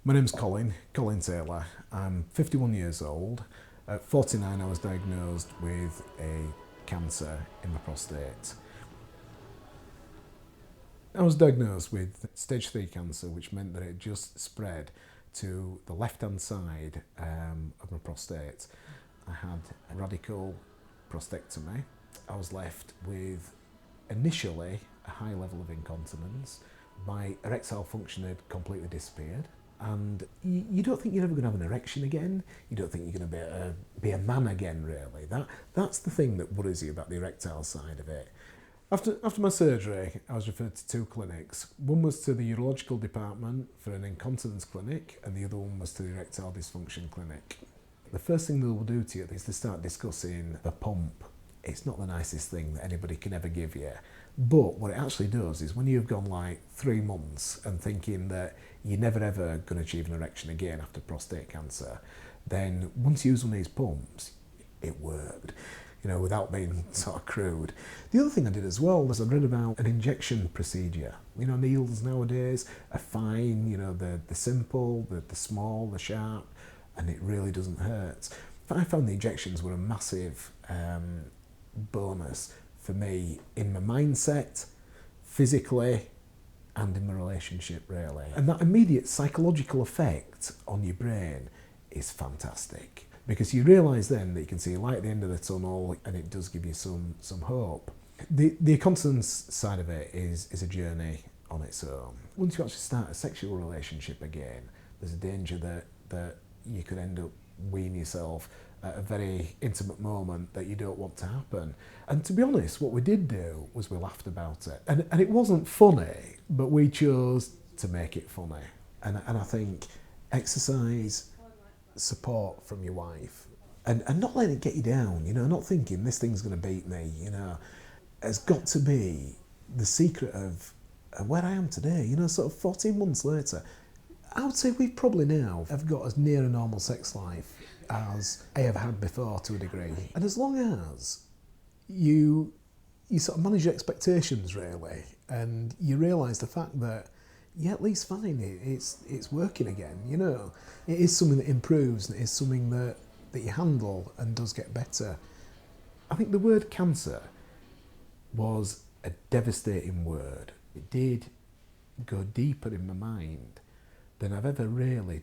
My name's Colin Taylor. I'm 51 years old. At 49 I was diagnosed with a cancer in my prostate. I was diagnosed with stage 3 cancer, which meant that it just spread to the left-hand side of my prostate. I had a radical prostatectomy. I was left with initially a high level of incontinence. My erectile function had completely disappeared. And you don't think you're ever going to have an erection again. You don't think you're going to be a man again, really. That's the thing that worries you about the erectile side of it. After my surgery, I was referred to 2 clinics. One was to the urological department for an incontinence clinic, and the other one was to the erectile dysfunction clinic. The first thing they will do to you is to start discussing the pump. It's not the nicest thing that anybody can ever give you. But what it actually does is when you've gone like 3 months and thinking that you're never ever going to achieve an erection again after prostate cancer, then once you use one of these pumps, it worked, without being sort of crude. The other thing I did as well was I read about an injection procedure. Needles nowadays are fine, they're simple, they're small, they're sharp, and it really doesn't hurt. I found the injections were a massive bonus for me in my mindset, physically, and in my relationship, really. And that immediate psychological effect on your brain is fantastic, because you realise then that you can see a light at the end of the tunnel, and it does give you some hope. The incontinence side of it is a journey on its own. Once you actually start a sexual relationship again, there's a danger that you could end up weaning yourself at a very intimate moment that you don't want to happen. And to be honest, what we did do was we laughed about it. And it wasn't funny, but we chose to make it funny. And I think exercise, support from your wife, and not letting it get you down, not thinking this thing's going to beat me, has got to be the secret of where I am today. Sort of 14 months later, I would say we probably now have got as near a normal sex life as I have had before, to a degree. And as long as you sort of manage your expectations, really, and you realise the fact that, yeah, at least fine, it's working again, It is something that improves, and it is something that you handle and does get better. I think the word cancer was a devastating word. It did go deeper in my mind than I've ever really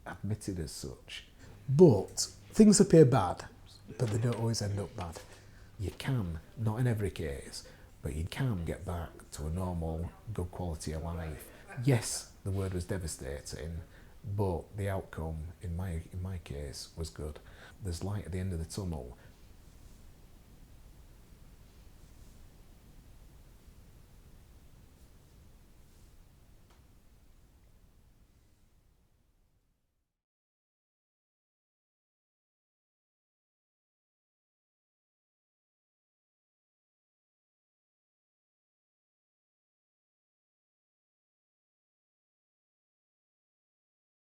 admitted as such. But things appear bad, but they don't always end up bad. You can, not in every case, but you can get back to a normal, good quality of life. Yes, the word was devastating, but the outcome, in my case, was good. There's light at the end of the tunnel,